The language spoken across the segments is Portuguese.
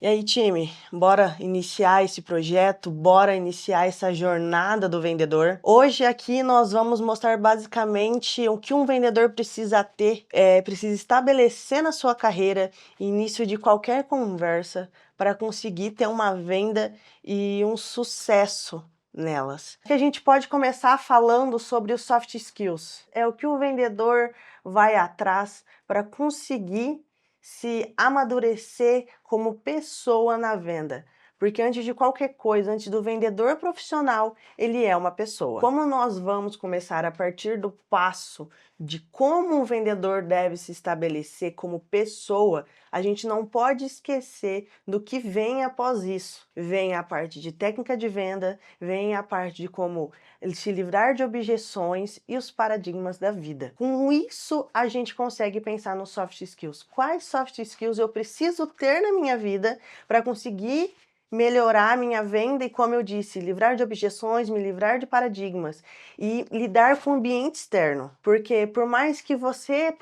E aí, time, bora iniciar esse projeto, bora iniciar essa jornada do vendedor. Hoje aqui nós vamos mostrar basicamente o que um vendedor precisa ter, precisa estabelecer na sua carreira, início de qualquer conversa, para conseguir ter uma venda e um sucesso nelas. Que a gente pode começar falando sobre os soft skills. É o que o vendedor vai atrás para conseguir se amadurecer como pessoa na venda. Porque antes de qualquer coisa, antes do vendedor profissional, ele é uma pessoa. Como nós vamos começar a partir do passo de como um vendedor deve se estabelecer como pessoa, a gente não pode esquecer do que vem após isso. Vem a parte de técnica de venda, vem a parte de como se livrar de objeções e os paradigmas da vida. Com isso, a gente consegue pensar nos soft skills. Quais soft skills eu preciso ter na minha vida para conseguir melhorar a minha venda e, como eu disse, livrar de objeções, me livrar de paradigmas e lidar com o ambiente externo. Porque por mais que você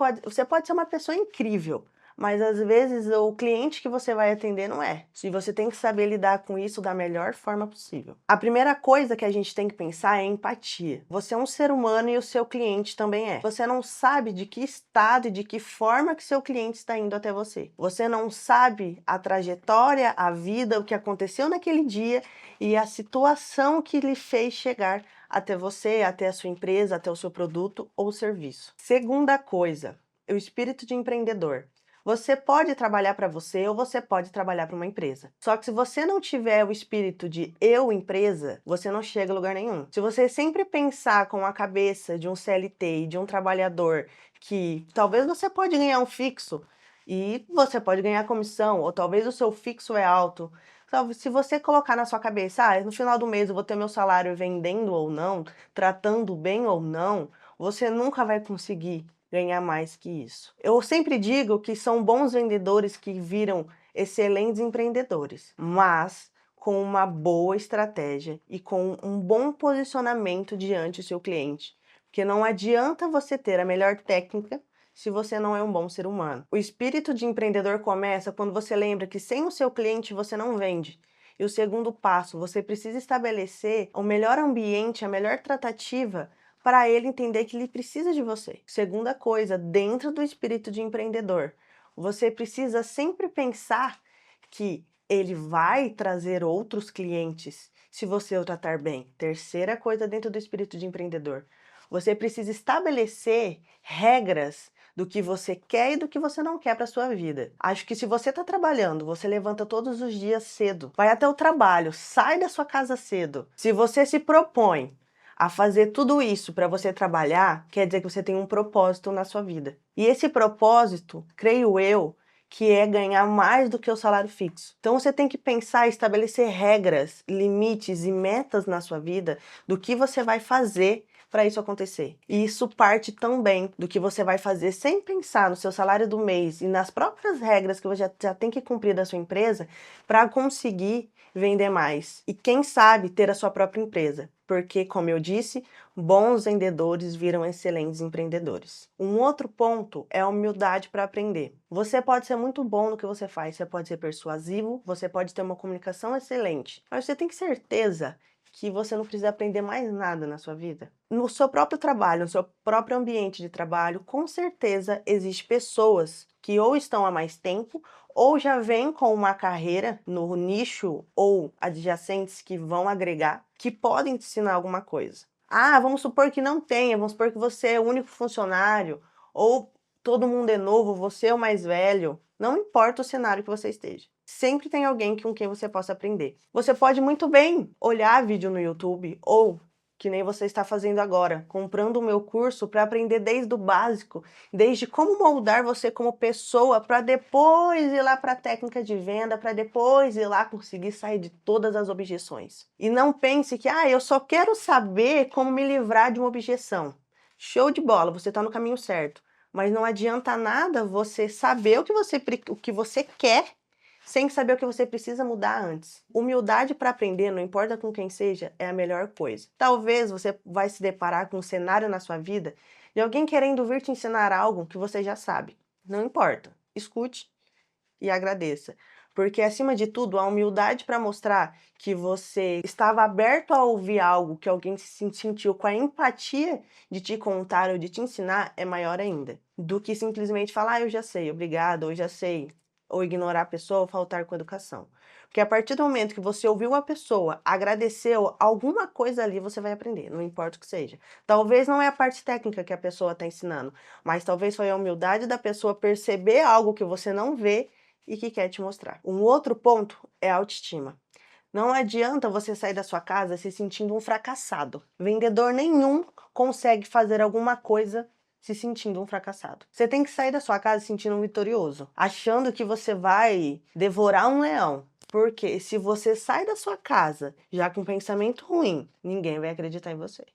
pode ser uma pessoa incrível, mas às vezes o cliente que você vai atender não é. E você tem que saber lidar com isso da melhor forma possível. A primeira coisa que a gente tem que pensar é empatia. Você é um ser humano e o seu cliente também é. Você não sabe de que estado e de que forma que seu cliente está indo até você. Você não sabe a trajetória, a vida, o que aconteceu naquele dia e a situação que lhe fez chegar até você, até a sua empresa, até o seu produto ou serviço. Segunda coisa, o espírito de empreendedor. Você pode trabalhar para você ou você pode trabalhar para uma empresa. Só que se você não tiver o espírito de eu empresa, você não chega a lugar nenhum. Se você sempre pensar com a cabeça de um CLT e de um trabalhador que talvez você pode ganhar um fixo e você pode ganhar comissão, ou talvez o seu fixo é alto. Se você colocar na sua cabeça, no final do mês eu vou ter meu salário vendendo ou não, tratando bem ou não, você nunca vai conseguir ganhar mais que isso. Eu sempre digo que são bons vendedores que viram excelentes empreendedores, mas com uma boa estratégia e com um bom posicionamento diante do seu cliente. Porque não adianta você ter a melhor técnica se você não é um bom ser humano. O espírito de empreendedor começa quando você lembra que sem o seu cliente você não vende. E o segundo passo, você precisa estabelecer o melhor ambiente, a melhor tratativa para ele entender que ele precisa de você. Segunda coisa, dentro do espírito de empreendedor, você precisa sempre pensar que ele vai trazer outros clientes se você o tratar bem. Terceira coisa dentro do espírito de empreendedor, você precisa estabelecer regras do que você quer e do que você não quer para sua vida. Acho que se você está trabalhando, você levanta todos os dias cedo, vai até o trabalho, sai da sua casa cedo. Se você se propõe a fazer tudo isso para você trabalhar, quer dizer que você tem um propósito na sua vida. E esse propósito, creio eu, que é ganhar mais do que o salário fixo. Então você tem que pensar e estabelecer regras, limites e metas na sua vida do que você vai fazer para isso acontecer. E isso parte também do que você vai fazer sem pensar no seu salário do mês e nas próprias regras que você já tem que cumprir da sua empresa para conseguir vender mais. E quem sabe ter a sua própria empresa. Porque, como eu disse, bons vendedores viram excelentes empreendedores. Um outro ponto é a humildade para aprender. Você pode ser muito bom no que você faz, você pode ser persuasivo, você pode ter uma comunicação excelente, mas você tem certeza que você não precisa aprender mais nada na sua vida? No seu próprio trabalho, no seu próprio ambiente de trabalho, com certeza existem pessoas que ou estão há mais tempo ou já vêm com uma carreira no nicho ou adjacentes que vão agregar, que podem te ensinar alguma coisa. Vamos supor que não tenha, vamos supor que você é o único funcionário ou todo mundo é novo, você é o mais velho. Não importa o cenário que você esteja. Sempre tem alguém com quem você possa aprender. Você pode muito bem olhar vídeo no YouTube ou, que nem você está fazendo agora, comprando o meu curso para aprender desde o básico, desde como moldar você como pessoa, para depois ir lá para a técnica de venda, para depois ir lá conseguir sair de todas as objeções. E não pense que, eu só quero saber como me livrar de uma objeção. Show de bola, você está no caminho certo. Mas não adianta nada você saber o que você quer sem saber o que você precisa mudar antes. Humildade para aprender, não importa com quem seja, é a melhor coisa. Talvez você vai se deparar com um cenário na sua vida de alguém querendo vir te ensinar algo que você já sabe. Não importa. Escute e agradeça. Porque, acima de tudo, a humildade para mostrar que você estava aberto a ouvir algo que alguém se sentiu com a empatia de te contar ou de te ensinar é maior ainda. Do que simplesmente falar, eu já sei, obrigado, ou já sei, ou ignorar a pessoa ou faltar com educação. Porque a partir do momento que você ouviu a pessoa, agradeceu, alguma coisa ali você vai aprender, não importa o que seja. Talvez não é a parte técnica que a pessoa está ensinando, mas talvez foi a humildade da pessoa perceber algo que você não vê e que quer te mostrar. Um outro ponto é a autoestima. Não adianta você sair da sua casa se sentindo um fracassado. Vendedor nenhum consegue fazer alguma coisa se sentindo um fracassado. Você tem que sair da sua casa se sentindo um vitorioso, achando que você vai devorar um leão. Porque se você sai da sua casa já com um pensamento ruim, ninguém vai acreditar em você.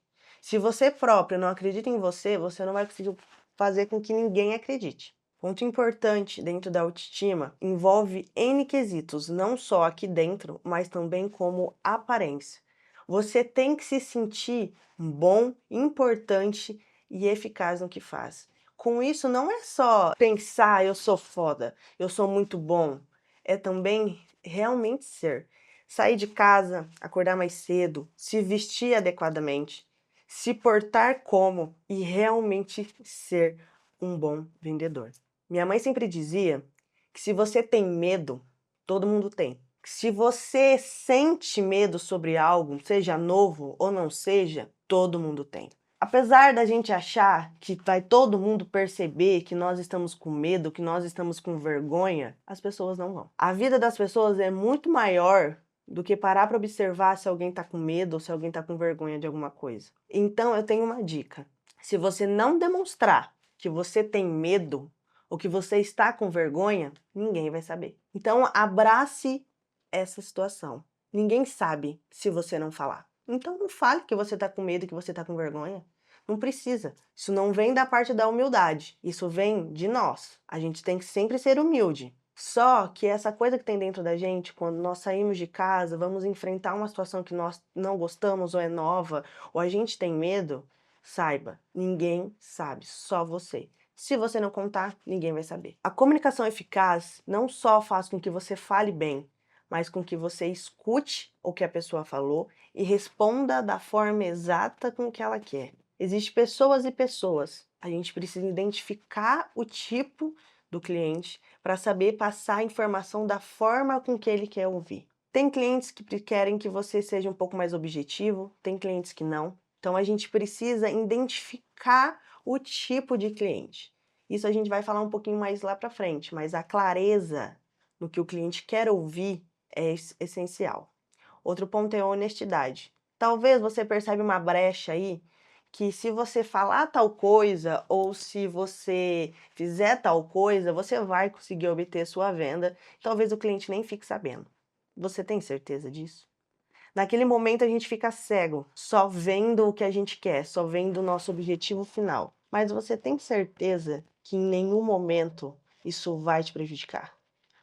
Se você próprio não acredita em você, você não vai conseguir fazer com que ninguém acredite. Ponto importante dentro da autoestima envolve N quesitos, não só aqui dentro, mas também como aparência. Você tem que se sentir bom, importante e eficaz no que faz. Com isso, não é só pensar, eu sou foda, eu sou muito bom. É também realmente ser. Sair de casa, acordar mais cedo, se vestir adequadamente, se portar como e realmente ser um bom vendedor. Minha mãe sempre dizia que se você tem medo, todo mundo tem. Se você sente medo sobre algo, seja novo ou não seja, todo mundo tem. Apesar da gente achar que vai todo mundo perceber que nós estamos com medo, que nós estamos com vergonha, as pessoas não vão. A vida das pessoas é muito maior do que parar para observar se alguém está com medo ou se alguém está com vergonha de alguma coisa. Então eu tenho uma dica. Se você não demonstrar que você tem medo ou que você está com vergonha, ninguém vai saber. Então abrace essa situação. Ninguém sabe se você não falar. Então não fale que você está com medo e que você está com vergonha. Não precisa. Isso não vem da parte da humildade. Isso vem de nós. A gente tem que sempre ser humilde. Só que essa coisa que tem dentro da gente, quando nós saímos de casa, vamos enfrentar uma situação que nós não gostamos ou é nova, ou a gente tem medo, saiba, ninguém sabe, só você. Se você não contar, ninguém vai saber. A comunicação eficaz não só faz com que você fale bem, mas com que você escute o que a pessoa falou e responda da forma exata com que ela quer. Existem pessoas e pessoas. A gente precisa identificar o tipo do cliente para saber passar a informação da forma com que ele quer ouvir. Tem clientes que querem que você seja um pouco mais objetivo, tem clientes que não. Então a gente precisa identificar o tipo de cliente. Isso a gente vai falar um pouquinho mais lá para frente, mas a clareza no que o cliente quer ouvir é essencial. Outro ponto é a honestidade. Talvez você perceba uma brecha aí que se você falar tal coisa ou se você fizer tal coisa, você vai conseguir obter sua venda. Talvez o cliente nem fique sabendo. Você tem certeza disso? Naquele momento a gente fica cego, só vendo o que a gente quer, só vendo o nosso objetivo final. Mas você tem certeza que em nenhum momento isso vai te prejudicar?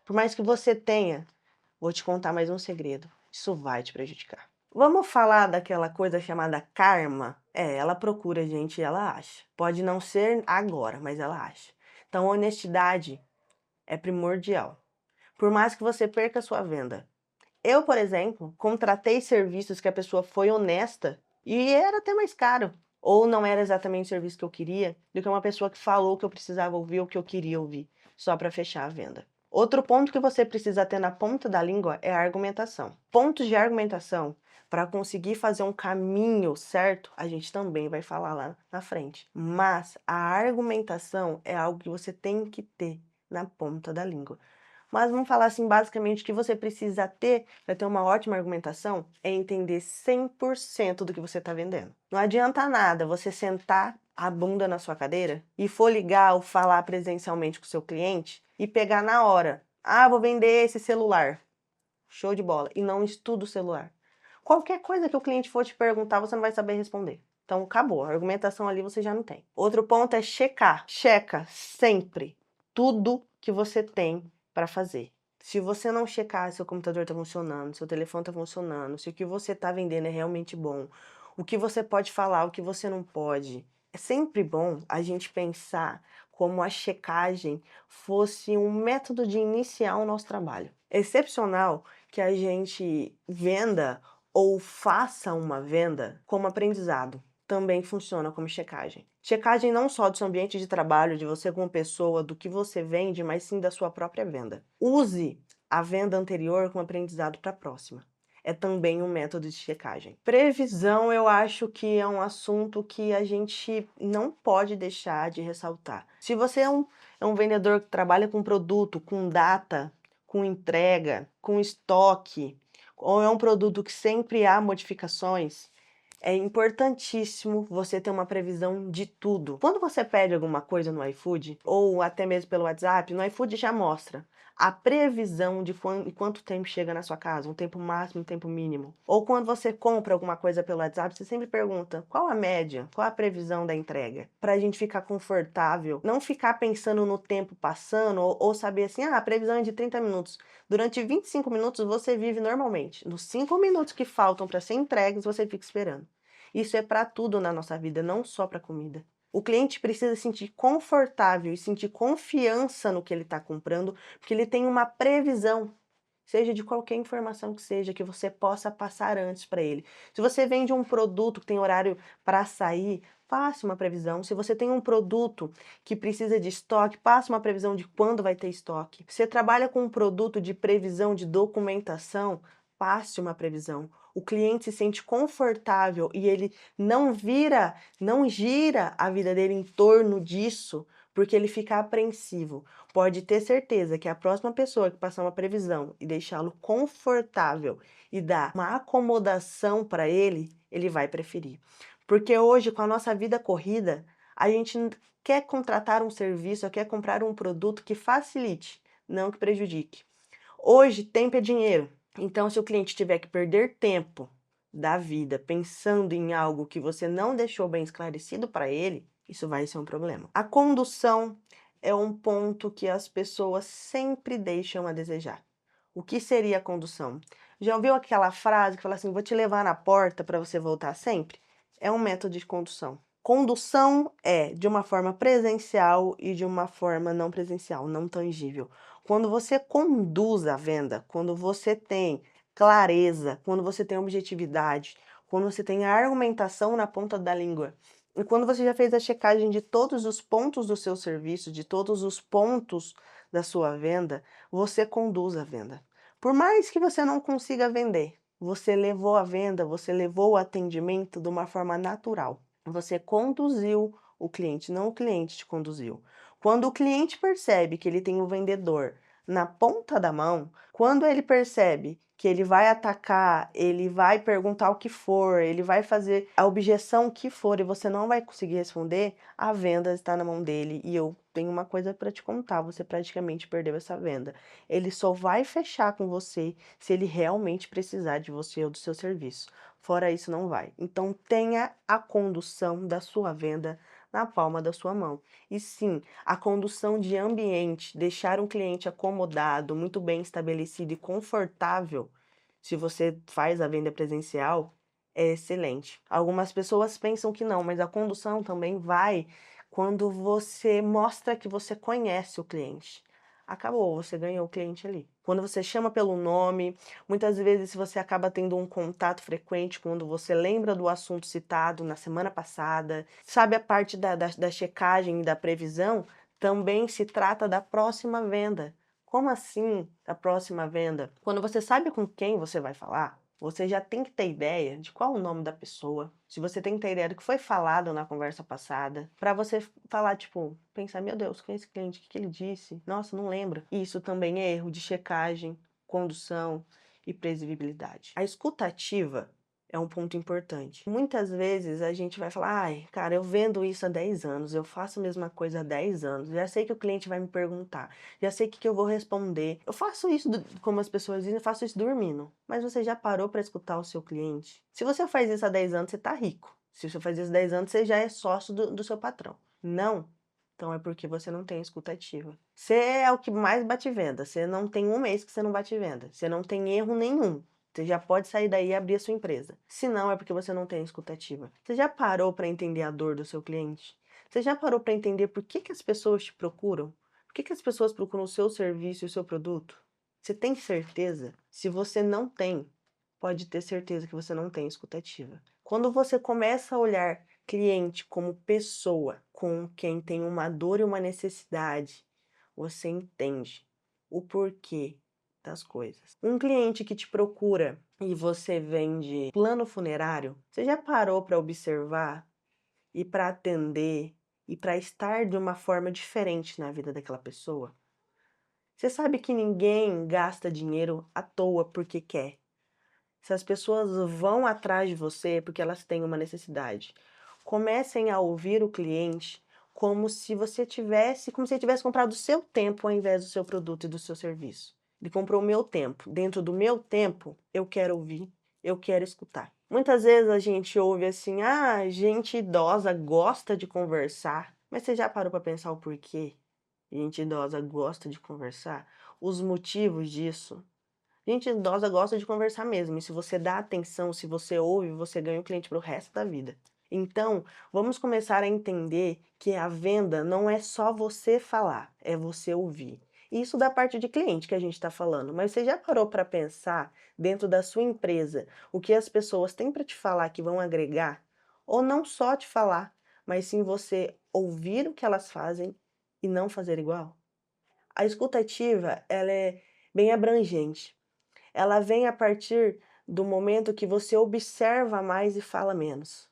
Por mais que você tenha, vou te contar mais um segredo, isso vai te prejudicar. Vamos falar daquela coisa chamada karma? Ela procura a gente e ela acha. Pode não ser agora, mas ela acha. Então, honestidade é primordial. Por mais que você perca a sua venda. Eu, por exemplo, contratei serviços que a pessoa foi honesta e era até mais caro. Ou não era exatamente o serviço que eu queria, do que uma pessoa que falou que eu precisava ouvir o que eu queria ouvir, só para fechar a venda. Outro ponto que você precisa ter na ponta da língua é a argumentação. Pontos de argumentação, para conseguir fazer um caminho certo, a gente também vai falar lá na frente. Mas a argumentação é algo que você tem que ter na ponta da língua. Mas vamos falar assim, basicamente, o que você precisa ter para ter uma ótima argumentação é entender 100% do que você está vendendo. Não adianta nada você sentar a bunda na sua cadeira e for ligar ou falar presencialmente com o seu cliente e pegar na hora. Ah, vou vender esse celular. Show de bola. E não estuda o celular. Qualquer coisa que o cliente for te perguntar, você não vai saber responder. Então, acabou. A argumentação ali você já não tem. Outro ponto é checar. Checa sempre tudo que você tem para fazer. Se você não checar se seu computador está funcionando, seu telefone está funcionando, se o que você está vendendo é realmente bom, o que você pode falar, o que você não pode, é sempre bom a gente pensar como a checagem fosse um método de iniciar o nosso trabalho. excepcional que a gente venda ou faça uma venda como aprendizado. Também funciona como checagem. Checagem não só do seu ambiente de trabalho, de você como pessoa, do que você vende, mas sim da sua própria venda. Use a venda anterior como aprendizado para a próxima. É também um método de checagem. Previsão, eu acho que é um assunto que a gente não pode deixar de ressaltar. Se você é um vendedor que trabalha com produto, com data, com entrega, com estoque, ou é um produto que sempre há modificações, é importantíssimo você ter uma previsão de tudo. Quando você pede alguma coisa no iFood, ou até mesmo pelo WhatsApp, no iFood já mostra a previsão de quanto tempo chega na sua casa, um tempo máximo, um tempo mínimo. Ou quando você compra alguma coisa pelo WhatsApp, você sempre pergunta qual a média, qual a previsão da entrega, para a gente ficar confortável, não ficar pensando no tempo passando, ou saber assim, a previsão é de 30 minutos. Durante 25 minutos você vive normalmente. Nos 5 minutos que faltam para ser entregues, você fica esperando. Isso é para tudo na nossa vida, não só para comida. O cliente precisa se sentir confortável e sentir confiança no que ele está comprando, porque ele tem uma previsão, seja de qualquer informação que seja, que você possa passar antes para ele. Se você vende um produto que tem horário para sair, faça uma previsão. Se você tem um produto que precisa de estoque, passe uma previsão de quando vai ter estoque. Se você trabalha com um produto de previsão de documentação, passe uma previsão. O cliente se sente confortável e ele não gira a vida dele em torno disso, porque ele fica apreensivo. Pode ter certeza que a próxima pessoa que passar uma previsão e deixá-lo confortável e dar uma acomodação para ele, ele vai preferir. Porque hoje, com a nossa vida corrida, a gente quer contratar um serviço, quer comprar um produto que facilite, não que prejudique. Hoje, tempo é dinheiro. Então, se o cliente tiver que perder tempo da vida pensando em algo que você não deixou bem esclarecido para ele, isso vai ser um problema. A condução é um ponto que as pessoas sempre deixam a desejar. O que seria a condução? Já ouviu aquela frase que fala assim, vou te levar na porta para você voltar sempre? É um método de condução. Condução é de uma forma presencial e de uma forma não presencial, não tangível. Quando você conduz a venda, quando você tem clareza, quando você tem objetividade, quando você tem a argumentação na ponta da língua, e quando você já fez a checagem de todos os pontos do seu serviço, de todos os pontos da sua venda, você conduz a venda. Por mais que você não consiga vender, você levou a venda, você levou o atendimento de uma forma natural. Você conduziu o cliente, não o cliente te conduziu. Quando o cliente percebe que ele tem um vendedor na ponta da mão, quando ele percebe que ele vai atacar, ele vai perguntar o que for, ele vai fazer a objeção que for e você não vai conseguir responder, a venda está na mão dele. E eu tenho uma coisa para te contar, você praticamente perdeu essa venda. Ele só vai fechar com você se ele realmente precisar de você ou do seu serviço. Fora isso, não vai. Então, tenha a condução da sua venda na palma da sua mão. E sim, a condução de ambiente, deixar um cliente acomodado, muito bem estabelecido e confortável, se você faz a venda presencial, é excelente. Algumas pessoas pensam que não, mas a condução também vai quando você mostra que você conhece o cliente. Acabou, você ganhou o cliente ali. Quando você chama pelo nome, muitas vezes você acaba tendo um contato frequente quando você lembra do assunto citado na semana passada. Sabe a parte da checagem e da previsão? Também se trata da próxima venda. Como assim a próxima venda? Quando você sabe com quem você vai falar, você já tem que ter ideia de qual o nome da pessoa. Se você tem que ter ideia do que foi falado na conversa passada, para você falar, tipo, pensar, meu Deus, quem é esse cliente? O que ele disse? Nossa, não lembro. Isso também é erro de checagem, condução e previsibilidade. A escuta ativa é um ponto importante. Muitas vezes a gente vai falar, ai, cara, eu vendo isso há 10 anos, eu faço a mesma coisa há 10 anos, já sei que o cliente vai me perguntar, já sei o que eu vou responder. Eu faço isso, como as pessoas dizem, eu faço isso dormindo. Mas você já parou para escutar o seu cliente? Se você faz isso há 10 anos, você tá rico. Se você faz isso há 10 anos, você já é sócio do seu patrão. Não. Então é porque você não tem escuta ativa. Você é o que mais bate venda. Você não tem um mês que você não bate venda. Você não tem erro nenhum. Você já pode sair daí e abrir a sua empresa. Se não, é porque você não tem escuta ativa. Você já parou para entender a dor do seu cliente? Você já parou para entender por que as pessoas te procuram? Por que as pessoas procuram o seu serviço e o seu produto? Você tem certeza? Se você não tem, pode ter certeza que você não tem escutativa. Quando você começa a olhar cliente como pessoa, com quem tem uma dor e uma necessidade, você entende o porquê das coisas. Um cliente que te procura e você vende plano funerário, você já parou para observar e para atender e para estar de uma forma diferente na vida daquela pessoa? Você sabe que ninguém gasta dinheiro à toa porque quer. Se as pessoas vão atrás de você é porque elas têm uma necessidade. Comecem a ouvir o cliente como se você tivesse, como se ele tivesse comprado o seu tempo ao invés do seu produto e do seu serviço. Ele comprou o meu tempo. Dentro do meu tempo, eu quero ouvir, eu quero escutar. Muitas vezes a gente ouve assim: "Ah, gente idosa gosta de conversar". Mas você já parou para pensar o porquê? Gente idosa gosta de conversar? Os motivos disso? Gente idosa gosta de conversar mesmo, e se você dá atenção, se você ouve, você ganha o cliente para o resto da vida. Então, vamos começar a entender que a venda não é só você falar, é você ouvir. Isso da parte de cliente que a gente está falando, mas você já parou para pensar dentro da sua empresa o que as pessoas têm para te falar que vão agregar? Ou não só te falar, mas sim você ouvir o que elas fazem e não fazer igual? A escutativa, ela é bem abrangente. Ela vem a partir do momento que você observa mais e fala menos.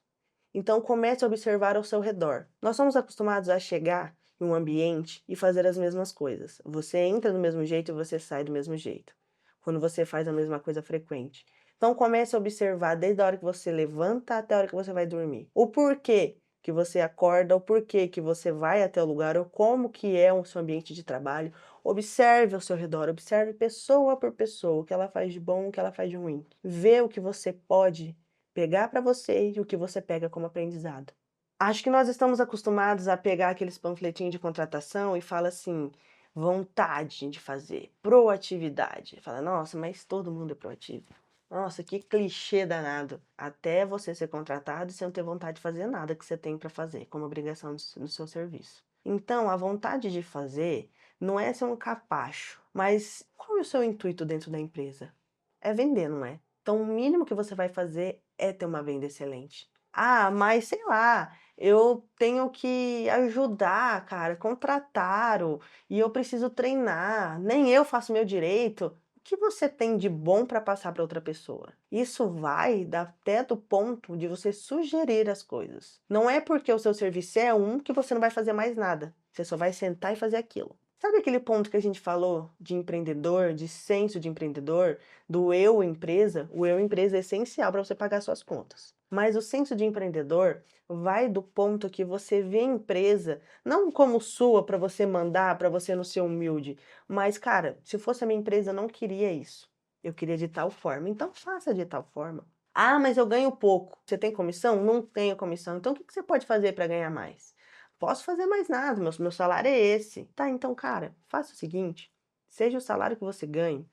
Então comece a observar ao seu redor. Nós somos acostumados a chegar em um ambiente e fazer as mesmas coisas. Você entra do mesmo jeito e você sai do mesmo jeito. Quando você faz a mesma coisa frequente. Então comece a observar desde a hora que você levanta até a hora que você vai dormir. O porquê que você acorda, o porquê que você vai até o lugar, ou como que é o seu ambiente de trabalho. Observe ao seu redor, observe pessoa por pessoa, o que ela faz de bom, o que ela faz de ruim. Vê o que você pode pegar para você e o que você pega como aprendizado. Acho que nós estamos acostumados a pegar aqueles panfletinhos de contratação e fala assim, vontade de fazer, proatividade. Fala, nossa, mas todo mundo é proativo. Nossa, que clichê danado. Até você ser contratado e você não ter vontade de fazer nada que você tem para fazer, como obrigação no seu serviço. Então, a vontade de fazer não é ser um capacho, mas qual é o seu intuito dentro da empresa? É vender, não é? Então, o mínimo que você vai fazer é ter uma venda excelente. Ah, mas sei lá, eu tenho que ajudar, cara, contrataram e eu preciso treinar, nem eu faço meu direito. O que você tem de bom para passar para outra pessoa? Isso vai até do ponto de você sugerir as coisas. Não é porque o seu serviço é um que você não vai fazer mais nada. Você só vai sentar e fazer aquilo. Sabe aquele ponto que a gente falou de empreendedor, de senso de empreendedor, do eu empresa? O eu empresa é essencial para você pagar suas contas. Mas o senso de empreendedor vai do ponto que você vê a empresa não como sua para você mandar, para você não ser humilde, mas cara, se fosse a minha empresa, eu não queria isso. Eu queria de tal forma, então faça de tal forma. Ah, mas eu ganho pouco. Você tem comissão? Não tenho comissão. Então o que você pode fazer para ganhar mais? Posso fazer mais nada, meu salário é esse. Tá, então, cara, faça o seguinte: seja o salário que você ganhe,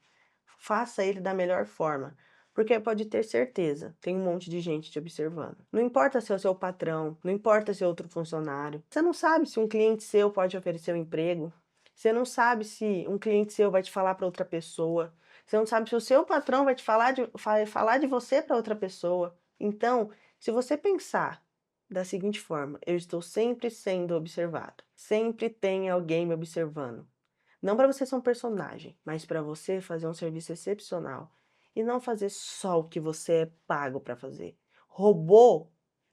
faça ele da melhor forma. Porque pode ter certeza, tem um monte de gente te observando. Não importa se é o seu patrão, não importa se é outro funcionário. Você não sabe se um cliente seu pode oferecer um emprego. Você não sabe se um cliente seu vai te falar para outra pessoa. Você não sabe se o seu patrão vai te falar de você para outra pessoa. Então, se você pensar da seguinte forma: eu estou sempre sendo observado. Sempre tem alguém me observando. Não para você ser um personagem, mas para você fazer um serviço excepcional e não fazer só o que você é pago para fazer. Robô,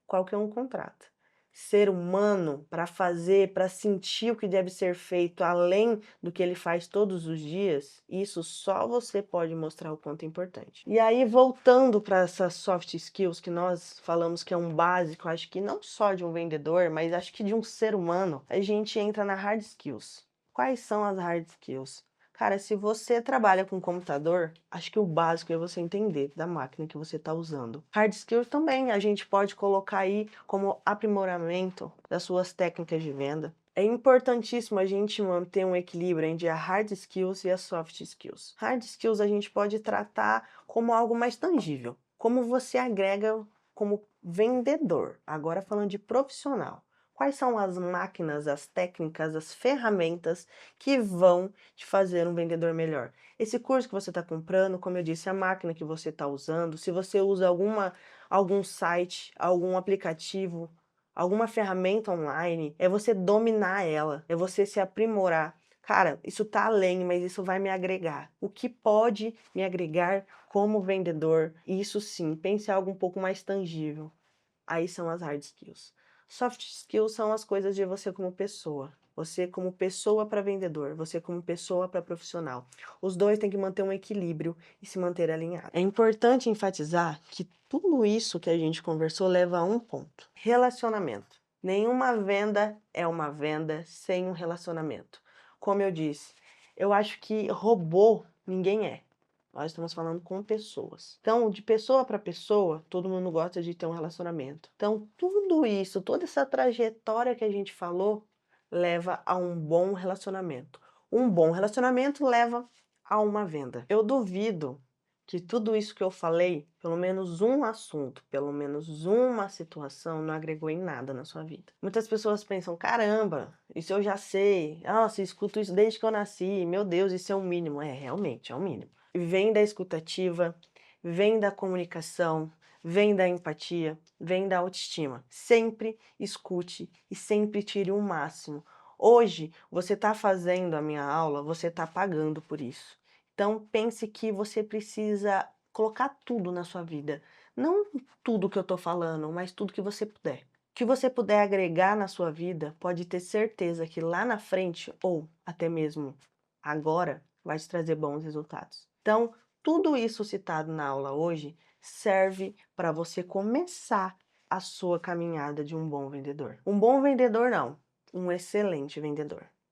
qualquer um contrata. Ser humano para fazer, para sentir o que deve ser feito além do que ele faz todos os dias, isso só você pode mostrar o quanto é importante. E aí, voltando para essas soft skills que nós falamos que é um básico, acho que não só de um vendedor, mas acho que de um ser humano, a gente entra na hard skills. Quais são as hard skills? Cara, se você trabalha com computador, acho que o básico é você entender da máquina que você está usando. Hard skills também a gente pode colocar aí como aprimoramento das suas técnicas de venda. É importantíssimo a gente manter um equilíbrio entre a hard skills e as soft skills. Hard skills a gente pode tratar como algo mais tangível, como você agrega como vendedor. Agora falando de profissional. Quais são as máquinas, as técnicas, as ferramentas que vão te fazer um vendedor melhor? Esse curso que você está comprando, como eu disse, a máquina que você está usando, se você usa algum site, algum aplicativo, alguma ferramenta online, é você dominar ela, é você se aprimorar. Cara, isso tá além, mas isso vai me agregar. O que pode me agregar como vendedor? Isso sim, pense em algo um pouco mais tangível. Aí são as hard skills. Soft skills são as coisas de você como pessoa. Você como pessoa para vendedor, você como pessoa para profissional. Os dois têm que manter um equilíbrio e se manter alinhados. É importante enfatizar que tudo isso que a gente conversou leva a um ponto: relacionamento. Nenhuma venda é uma venda sem um relacionamento. Como eu disse, eu acho que robô ninguém é. Nós estamos falando com pessoas. Então, de pessoa para pessoa, todo mundo gosta de ter um relacionamento. Então, tudo isso, toda essa trajetória que a gente falou, leva a um bom relacionamento. Um bom relacionamento leva a uma venda. Eu duvido que tudo isso que eu falei, pelo menos um assunto, pelo menos uma situação, não agregou em nada na sua vida. Muitas pessoas pensam, caramba, isso eu já sei. Nossa, eu escuto isso desde que eu nasci. Meu Deus, isso é o mínimo. É, realmente, é o mínimo. Vem da escutativa, vem da comunicação, vem da empatia, vem da autoestima. Sempre escute e sempre tire o máximo. Hoje, você está fazendo a minha aula, você está pagando por isso. Então, pense que você precisa colocar tudo na sua vida. Não tudo que eu estou falando, mas tudo que você puder. O que você puder agregar na sua vida, pode ter certeza que lá na frente, ou até mesmo agora, vai te trazer bons resultados. Então, tudo isso citado na aula hoje serve para você começar a sua caminhada de um bom vendedor. Um bom vendedor não, um excelente vendedor.